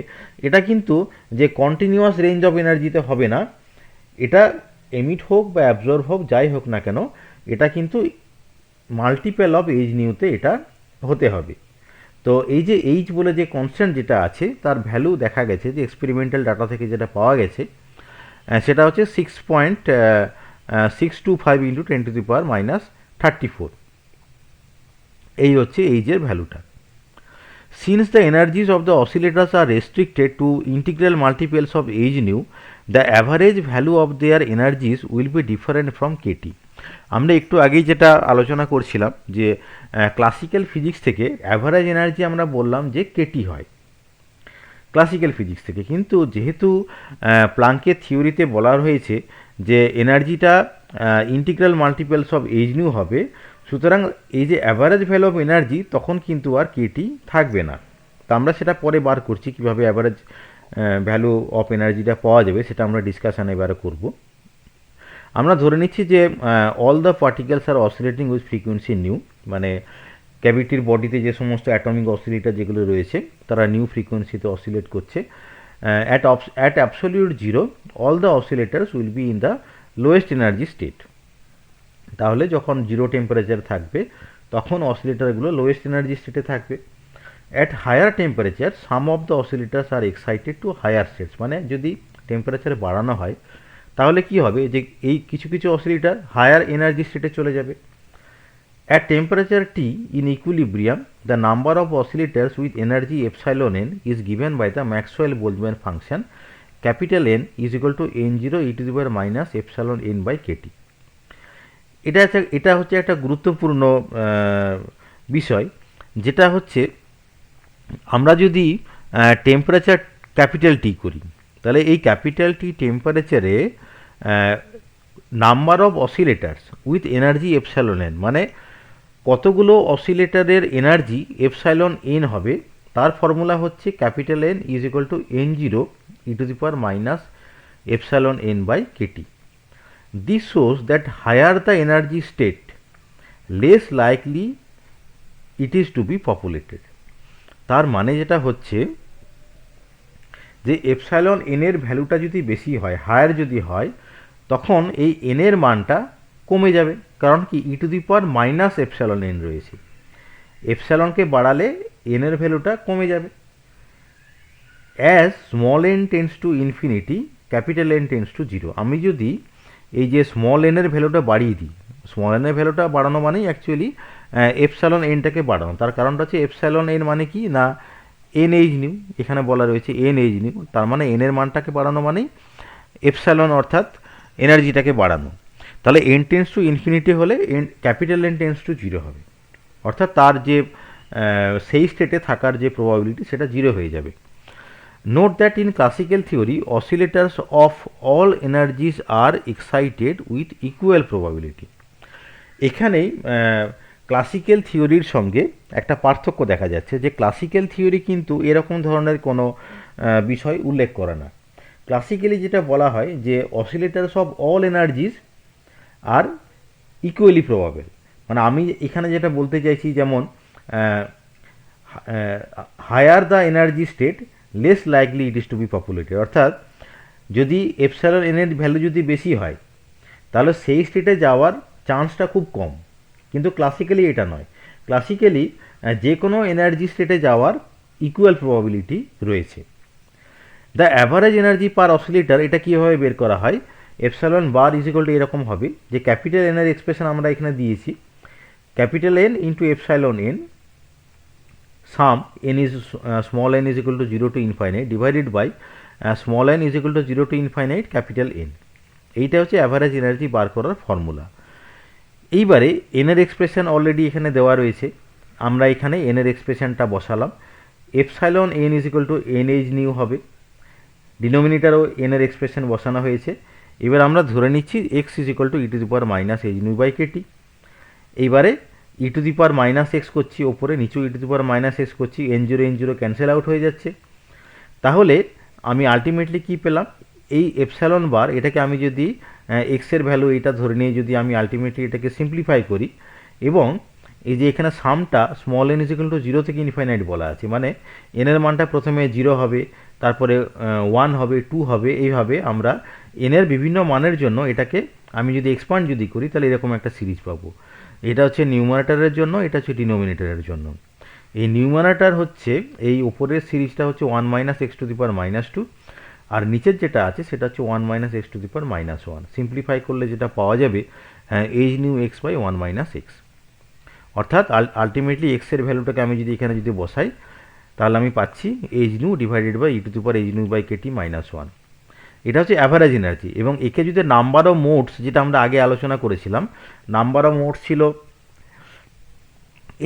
এটা কিন্তু যে কন্টিনিউয়াস রেঞ্জ অফ এনার্জিতে হবে না, এটা এমিট হোক বা অ্যাবজর্ব হোক, যাই হোক না কেন, এটা কিন্তু মাল্টিপল অফ এইচ নিউতে এটা হতে হবে। তো এই যে এইচ বলে যে কনস্ট্যান্ট যেটা আছে, তার ভ্যালু দেখা গেছে যে এক্সপেরিমেন্টাল ডাটা থেকে যেটা পাওয়া গেছে, সেটা হচ্ছে 6.625 ইন্টু 10⁻⁻34। এই হচ্ছে এইচের ভ্যালুটা। Since the energies of the oscillators are restricted to integral multiples of h nu, the average value of their energies will be different from kT। আমরা একটু আগেই যেটা আলোচনা করছিলাম যে ক্লাসিক্যাল ফিজিক্স থেকে অ্যাভারেজ এনার্জি আমরা বললাম যে কেটি হয় ক্লাসিক্যাল ফিজিক্স থেকে, কিন্তু যেহেতু প্লাঙ্কের থিওরিতে বলা হয়েছে যে এনার্জিটা integral multiples of H nu হবে, সুতরাং এই যে অ্যাভারেজ ভ্যালু অফ এনার্জি তখন কিন্তু আর কেটি থাকবে না। তা আমরা সেটা পরে বার করছি কীভাবে অ্যাভারেজ ভ্যালু অফ এনার্জিটা পাওয়া যাবে, সেটা আমরা ডিসকাশন এবারে করব। আমরা ধরে নিচ্ছি যে all the particles R oscillating with frequency new, মানে ক্যাভিটির বডিতে যে সমস্ত অ্যাটমিক অসিলেটর যেগুলো রয়েছে তারা নিউ ফ্রিকোয়েন্সিতে অসিলেট করছে। At absolute zero all the oscillators will be in the lowest energy state. তাহলে যখন জিরো টেম্পারেচার থাকবে তখন অসিলেটরগুলো লোয়েস্ট এনার্জি স্টেটে থাকবে। At higher temperature some of the oscillators are excited to higher states, মানে যদি টেম্পারেচার বাড়ানো হয় তাহলে কি হবে, যে এই কিছু কিছু অসিলেটর হায়ার এনার্জি স্টেটে চলে যাবে। At temperature T in equilibrium the number of oscillators with energy epsilon N is given by the Maxwell Boltzmann function capital N is equal to n0 e⁻⁻ εn by k T. এটা হচ্ছে একটা গুরুত্বপূর্ণ বিষয়, যেটা হচ্ছে আমরা যদি টেম্পারেচার ক্যাপিটাল টি করি, তাহলে এই ক্যাপিটাল টি টেম্পারেচারে number of oscillators with energy epsilon N, মানে কতগুলো অসিলেটারের এনার্জি এপসাইলন এন হবে, তার ফর্মুলা হচ্ছে capital N is equal to n0 e⁻⁻ εn by kT। This shows that higher the energy state, less likely it is to be populated. তার মানে যেটা হচ্ছে যে এপসাইলন এন এর ভ্যালুটা যদি বেশি হয়, হায়ার যদি হয়, তখন এই এন এর মানটা কমে যাবে। কারণ কি, e to the power minus epsilon N রয়েছে, এপসাইলনকে বাড়ালে এন এর ভ্যালুটা কমে যাবে। As small N tends to infinity capital N tends to zero. আমি যদি এই যে স্মল এন এর ভ্যালুটা বাড়িয়ে দিই, স্মল এন এর ভ্যালুটা বাড়ানো মানেই অ্যাকচুয়ালি এপসাইলন এনটাকে বাড়ানো। তার কারণটা হচ্ছে এপসাইলন এন মানে কি না, এন এইচ নিউ, এখানে বলা রয়েছে এন এইচ নিউ, তার মানে এন এর মানটাকে বাড়ানো মানেই এপসাইলন অর্থাৎ এনার্জিটাকে বাড়ানো। তাহলে এন টেন্স টু ইনফিনিটি হলে N capital N tends to zero হবে, অর্থাৎ তার যে সেই স্টেটে থাকার যে প্রবাবিলিটি সেটা জিরো হয়ে যাবে। Note that in classical theory oscillators of all energies are excited with equal probability. এখানেই ক্লাসিক্যাল থিওরির সঙ্গে একটা পার্থক্য দেখা যাচ্ছে, যে ক্লাসিক্যাল থিওরি কিন্তু এরকম ধরনের কোনো বিষয় উল্লেখ করে না। ক্লাসিক্যালি যেটা বলা হয় যে oscillators of all energies are equally probable, মানে আমি এখানে যেটা বলতে চাইছি, যেমন higher the energy state less likely it is to be populated, অর্থাৎ যদি এপসাইলন এন এর ভ্যালু যদি বেশি হয় তাহলে সেই স্টেটে যাওয়ার চান্সটা খুব কম। কিন্তু ক্লাসিক্যালি এটা নয়, ক্লাসিক্যালি যে কোনো এনার্জি স্টেটে যাওয়ার ইকুয়াল প্রবাবিলিটি রয়েছে। The average energy per oscillator, এটা কীভাবে বের করা হয়, epsilon bar is equal two এরকম হবে যে ক্যাপিটাল এন এর এক্সপ্রেশন আমরা এখানে দিয়েছি, capital N into epsilon N sum N is small N is equal to 0 to infinite divided by small N is equal to 0 to infinite capital N. এইটা হচ্ছে average energy bar করার formula. এইবারে N এর expression already এখানে দেওয়া রয়েছে, আমরা এখানে এন এর এক্সপ্রেশনটা বসালাম। Epsilon N is equal two N H nu হবে, ডিনোমিনেটারও এন এর এক্সপ্রেশন বসানো হয়েছে। এবার আমরা ধরে নিচ্ছি X is equal to e to the power minus h nu by k T. এইবারে e to the power minus X করছি ওপরে, নিচেও e to the power minus X করছি, এন জিরো ক্যান্সেল আউট হয়ে যাচ্ছে। তাহলে আমি আলটিমেটলি কী পেলাম, এই এপসাইলন বার এটাকে আমি যদি এক্সের ভ্যালু এটা ধরে নিয়ে যদি আমি আলটিমেটলি এটাকে সিম্পলিফাই করি, এবং এই যে এখানে সামটা small N is equal to 0 থেকে ইনফাইনাইট বলা আছে, মানে এনের মানটা প্রথমে 0 হবে, তারপরে 1 হবে, 2 হবে, এইভাবে আমরা এনের বিভিন্ন মানের জন্য এটাকে আমি যদি এক্সপান্ড যদি করি তাহলে এরকম একটা সিরিজ পাবো। এটা হচ্ছে নিউমারেটরের জন্য, এটা হচ্ছে ডিনোমিনেটরের জন্য। এই নিউমারেটর হচ্ছে এই উপরের সিরিজটা হচ্ছে 1 minus x to the power minus 2, আর নিচের যেটা আছে সেটা হচ্ছে 1 minus x to the power minus 1। Simplify করলে যেটা পাওয়া যাবে h nu x by 1 minus x, অর্থাৎ আলটিমেটলি এক্সের ভ্যালুটাকে আমি যদি এখানে যদি বসাই তাহলে আমি পাচ্ছি h nu divided by e to the power h nu by KT minus 1। এটা হচ্ছে অ্যাভারেজ এনার্জি। এবং একে যদি নাম্বার অফ মোডস, যেটা আমরা আগে আলোচনা করেছিলাম, নাম্বার অফ মোডস ছিল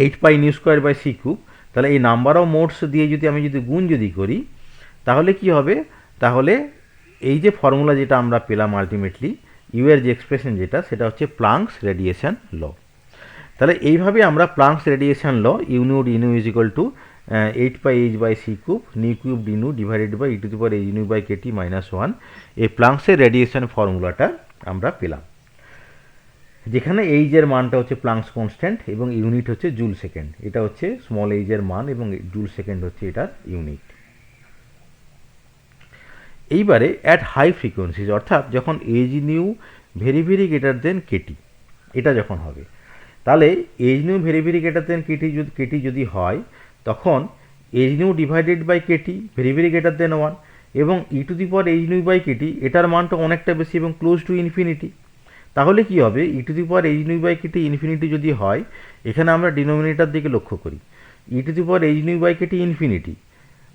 8 pi nu square by c cube, তাহলে এই নাম্বার অফ মোডস দিয়ে যদি আমি যদি গুণ যদি করি তাহলে কি হবে, তাহলে এই যে ফর্মুলা যেটা আমরা পেলাম আলটিমেটলি ইউ এর যে এক্সপ্রেশন যেটা, সেটা হচ্ছে প্লাঙ্কস রেডিয়েশন ল। তাহলে এইভাবে আমরা Planck's radiation law u nu d nu is equal to 8 pi h by c cube nu cube d nu divided by e to the power h nu by KT minus 1, এই প্লাঙ্কসের radiation ফর্মুলাটা আমরা পেলাম, যেখানে H এর মানটা হচ্ছে planks constant এবং unit হচ্ছে জুল সেকেন্ড। এটা হচ্ছে স্মল এইচ এর মান এবং জুল সেকেন্ড হচ্ছে এটার ইউনিট। এইবারে অ্যাট হাই ফ্রিকোয়েন্সিজ, অর্থাৎ যখন h nu very very greater than k T, এটা যখন হবে, তাহলে h nu very very greater than k T যদি হয়, তখন h nu divided by k T very very greater than 1, এবং e to the power h nu by k T এটার মানটা অনেকটা বেশি এবং ক্লোজ টু ইনফিনিটি। তাহলে কি হবে, e to the power h nu by k T infinity যদি হয়, এখানে আমরা ডিনোমিনেটার দিকে লক্ষ্য করি, e to the power h nu by k T infinity,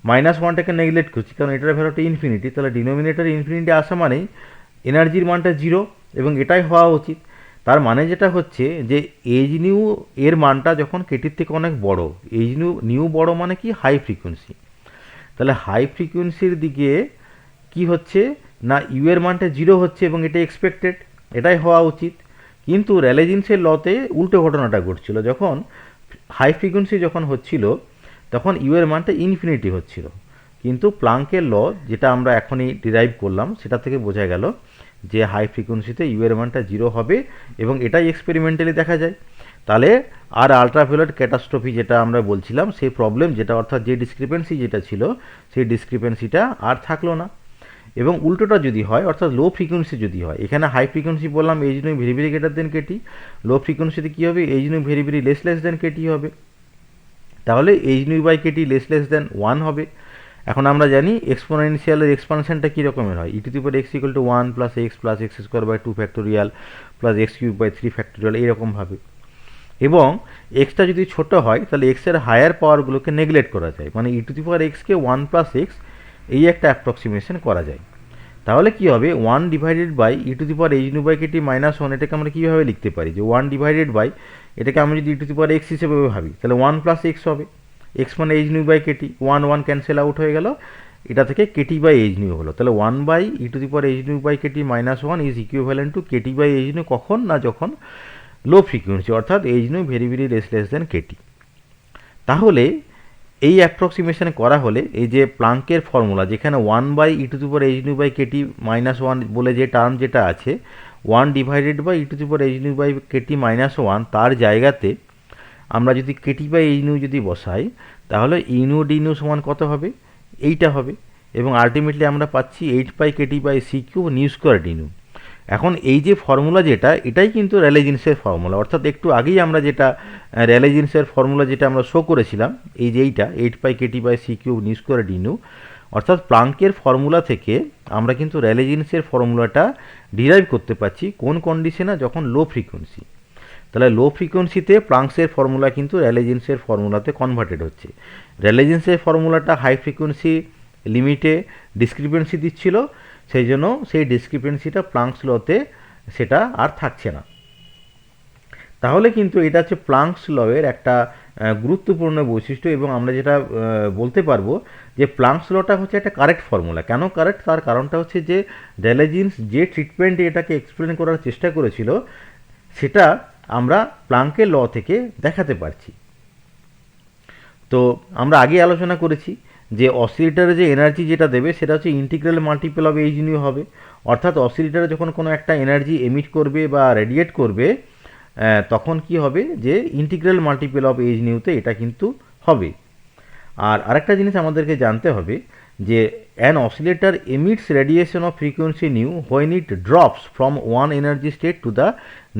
minus 1টাকে নেগলেক্ট করছি কারণ এটার ভ্যালুটা ইনফিনিটি, তাহলে ডিনোমিনেটার ইনফিনিটি আসা মানেই এনার্জির মানটা 0, এবং এটাই হওয়া উচিত। তার মানে যেটা হচ্ছে যে এইচ নিউ এর মানটা যখন কেটির থেকে অনেক বড়, এইচ নিউ বড় মানে কি, হাই ফ্রিকোয়েন্সি, তাহলে হাই ফ্রিকোয়েন্সির দিকে কি হচ্ছে না, ইউ এর মানটা 0 হচ্ছে এবং এটা এক্সপেক্টেড, এটাই হওয়া উচিত। কিন্তু র্যালে জিন্সের লতে উল্টো ঘটনাটা ঘটছিল, যখন হাই ফ্রিকোয়েন্সি যখন হচ্ছিল তখন ইউ এর মানটা ইনফিনিটি হচ্ছিল, কিন্তু প্লাঙ্কের ল যেটা আমরা এখনই ডিরাইভ করলাম সেটা থেকে বোঝা গেল যে হাই ফ্রিকোয়েন্সিতে ইউ এর মানটা 0 হবে, এবং এটাই এক্সপেরিমেন্টালি দেখা যায়। তাহলে আর আলট্রাভায়োলেট ক্যাটাস্ট্রফি যেটা আমরা বলছিলাম সেই প্রবলেম যেটা অর্থাৎ যে ডিসক্রিপেন্সি যেটা ছিল সেই ডিসক্রিপেন্সিটা আর থাকলো না। এবং উল্টোটা যদি হয় অর্থাৎ লো ফ্রিকোয়েন্সি যদি হয়, এখানে হাই ফ্রিকোয়েন্সি বললাম h nu very very greater than k T, low ফ্রিকোয়েন্সিতে কী হবে h nu very very less দেন কেটি হবে, তাহলে H nu by Katie less than 1 হবে। এখন আমরা জানি এক্সপোনেনশিয়ালের এক্সপানশনটা কী রকমের হয়, e to the power x equal to 1 plus x square by 2 factorial plus x cube by 3 factorial এইরকমভাবে। এবং এক্সটা যদি ছোট হয় তাহলে এক্সের হায়ার পাওয়ারগুলোকে নেগলেক্ট করা যায়, মানে ই টু দি পাওয়ার এক্সকে 1 প্লাস এক্স এই একটা অ্যাপ্রক্সিমেশন করা যায়। তাহলে কী হবে 1 divided by e to the power h nu by KT minus 1, এটাকে আমরা কীভাবে লিখতে পারি যে 1 ডিভাইডেড বাই, এটাকে আমরা যদি ই টু দি পাওয়ার এক্স হিসেবে ভাবি তাহলে 1 প্লাস এক্স হবে, এক্স মানে h nu by KT, 1 cancel out হয়ে গেল, এটা থেকে কেটি বাই এইচ নিউ হলো, তাহলে 1 by e to the power h nu by KT minus 1 is equivalent to KT by h nu, কখন না যখন লো ফ্রিকোয়েন্সি অর্থাৎ h nu very very less দেন কেটি। তাহলে এই অ্যাপ্রক্সিমেশন করা হলে এই যে প্লাঙ্কের ফর্মুলা যেখানে 1 by e to the power h nu by KT minus 1 বলে যে টার্ম যেটা আছে 1 divided by e to the power h nu by KT minus 1, তার জায়গাতে আমরা যদি কেটি বাই এইচ নিউ যদি বসাই তাহলে ইনু ডি নিউ সমান কত হবে, এইটা হবে, এবং আলটিমেটলি আমরা পাচ্ছি 8 pi kT by c cube nu square d nu. এখন এই যে ফর্মুলা যেটা এটাই কিন্তু র্যালে জিন্সের ফর্মুলা, অর্থাৎ একটু আগেই আমরা যেটা র্যালে জিন্সের ফর্মুলা যেটা আমরা শো করেছিলাম এই যে এইটা 8 pi kT by c cube nu square d nu, অর্থাৎ প্লাঙ্কের ফর্মুলা থেকে আমরা কিন্তু র্যালে জিন্সের ফর্মুলাটা ডিরাইভ করতে পারছি কোন কন্ডিশনে, যখন লো ফ্রিকোয়েন্সি। তাহলে লো ফ্রিকোয়েন্সিতে প্লাঙ্কসের ফর্মুলা কিন্তু র্যালে জিন্সের ফর্মুলাতে কনভার্টেড হচ্ছে। র্যালে জিন্সের ফর্মুলাটা হাই ফ্রিকোয়েন্সি লিমিটে ডিসক্রিপেন্সি দিচ্ছিল, সেই জন্য সেই ডিসক্রিপেন্সিটা প্লাঙ্কস লতে সেটা আর থাকছে না। তাহলে কিন্তু এটা হচ্ছে প্লাঙ্কস লয়ের একটা গুরুত্বপূর্ণ বৈশিষ্ট্য, এবং আমরা যেটা বলতে পারবো যে প্লাঙ্কস লটা হচ্ছে একটা কারেক্ট ফর্মুলা। কেন কারেক্ট, তার কারণটা হচ্ছে যে র্যালে জিন্স যে ট্রিটমেন্টে এটাকে এক্সপ্লেন করার চেষ্টা করেছিল সেটা আমরা প্লাঙ্কের ল থেকে দেখাতে পারছি। তো আমরা আগে আলোচনা করেছি যে অসিলেটরে যে এনার্জি যেটা দেবে সেটা হচ্ছে integral multiple of H nu হবে, অর্থাৎ অসিলেটরে যখন কোনো একটা এনার্জি এমিট করবে বা রেডিয়েট করবে তখন কি হবে যে ইন্টিগ্রাল মাল্টিপল অফ এইচ নিউতে এটা কিন্তু হবে। আর আরেকটা জিনিস আমাদেরকে জানতে হবে যে an oscillator emits radiation of frequency new when it drops from one energy state to the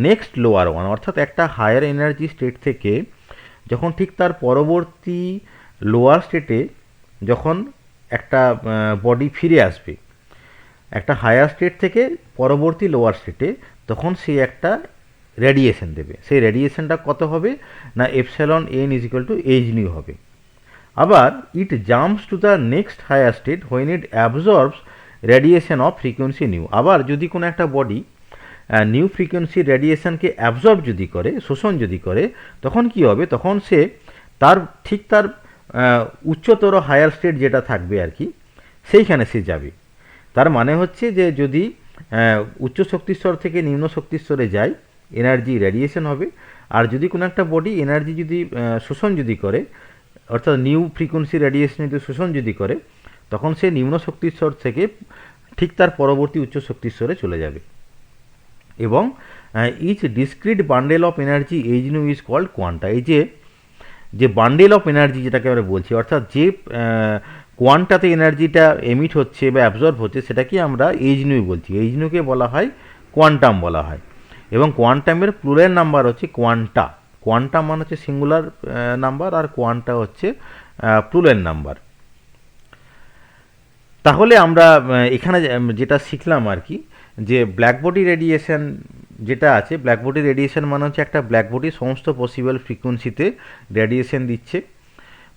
next lower one, অর্থাৎ একটা হায়ার এনার্জি স্টেট থেকে যখন ঠিক তার পরবর্তী লোয়ার স্টেটে যখন একটা বডি ফিরে আসবে একটা হায়ার স্টেট থেকে পরবর্তী লোয়ার স্টেটে, তখন সে একটা রেডিয়েশন দেবে। সেই রেডিয়েশনটা কত হবে না epsilon N is equal to h nu হবে। আবার it jumps to the next higher state when it absorbs radiation of frequency nu. আবার যদি কোনো একটা বডি নিউ ফ্রিকোয়েন্সি রেডিয়েশনকে অ্যাবজর্ব যদি করে, শোষণ যদি করে, তখন কি হবে, তখন সে তার ঠিক তার উচ্চতর হায়ার স্টেট যেটা থাকবে আর কি সেইখানে সে যাবে। তার মানে হচ্ছে যে যদি উচ্চ শক্তিস্তর থেকে নিম্ন শক্তিস্তরে যায় এনার্জি রেডিয়েশন হবে, আর যদি কোনো একটা বডি এনার্জি যদি শোষণ যদি করে অর্থাৎ নিউ ফ্রিকোয়েন্সি রেডিয়েশন যদি শোষণ যদি করে, তখন সে নিম্ন শক্তিস্তর থেকে ঠিক তার পরবর্তী উচ্চ শক্তিস্তরে চলে যাবে। এবং each discrete bundle of energy h nu is called quanta. এই যে বান্ডেল অফ এনার্জি যেটাকে আমরা বলছি, অর্থাৎ যে কোয়ান্টাতে এনার্জিটা এমিট হচ্ছে বা অ্যাবজর্ব হচ্ছে সেটাকে আমরা এইচ নিউ বলছি। এইচ নিউকে বলা হয় কোয়ান্টাম বলা হয়, এবং কোয়ান্টামের প্লুরাল নাম্বার হচ্ছে কোয়ান্টা। কোয়ান্টাম মানে হচ্ছে সিঙ্গুলার নাম্বার, আর কোয়ান্টা হচ্ছে প্লুরাল নাম্বার। তাহলে আমরা এখানে যেটা শিখলাম আর কি যে ব্ল্যাক বডি রেডিয়েশন যেটা আছে, ব্ল্যাক বডি রেডিয়েশন মানে হচ্ছে একটা ব্ল্যাক বডি সমস্ত পসিবল ফ্রিকোয়েন্সিতে রেডিয়েশন দিচ্ছে।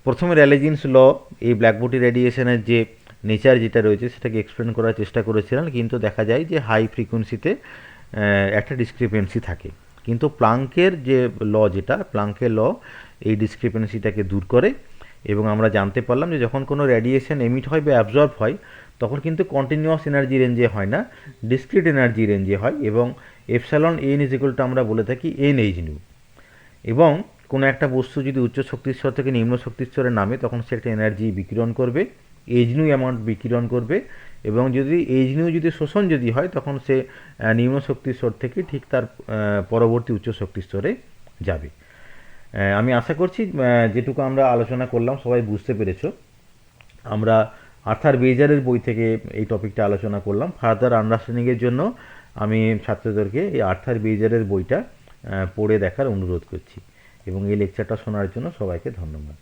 প্রথমে র্যালে জিন্স ল এই ব্ল্যাক বডি রেডিয়েশনের যে নেচার যেটা রয়েছে সেটাকে এক্সপ্লেন করার চেষ্টা করেছিলেন, কিন্তু দেখা যায় যে হাই ফ্রিকোয়েন্সিতে একটা ডিসক্রিপেন্সি থাকে। কিন্তু প্লাঙ্কের যে ল যেটা প্লাঙ্কের ল এই ডিসক্রিপেন্সিটাকে দূর করে, এবং আমরা জানতে পারলাম যে যখন কোনো রেডিয়েশন এমিট হয় বা অ্যাবজর্ব হয় তখন কিন্তু কন্টিনিউয়াস এনার্জি রেঞ্জে হয় না, ডিসক্রিট এনার্জি রেঞ্জে হয়, এবং epsilon N is equal two আমরা বলে থাকি এন এইচ নিউ। এবং কোনো একটা বস্তু যদি উচ্চ শক্তিস্তর থেকে নিম্ন শক্তিস্তরে নামে তখন সে একটা এনার্জি বিকিরণ করবে, এইচ নিউ অ্যামাউন্ট বিকিরণ করবে, এবং যদি এইচ নিউ যদি শোষণ যদি হয় তখন সে নিম্ন শক্তিস্তর থেকে ঠিক তার পরবর্তী উচ্চ শক্তিস্তরে যাবে। আমি আশা করছি যেটুকু আমরা আলোচনা করলাম সবাই বুঝতে পেরেছো। আমরা আর্থার বেইজারের বই থেকে এই টপিকটা আলোচনা করলাম। ফার্দার আন্ডারস্ট্যান্ডিংয়ের জন্য আমি ছাত্রদেরকে এই আর্থার বেইজারের বইটা পড়ে দেখার অনুরোধ করছি এবং এই লেকচারটা শোনার জন্য সবাইকে ধন্যবাদ।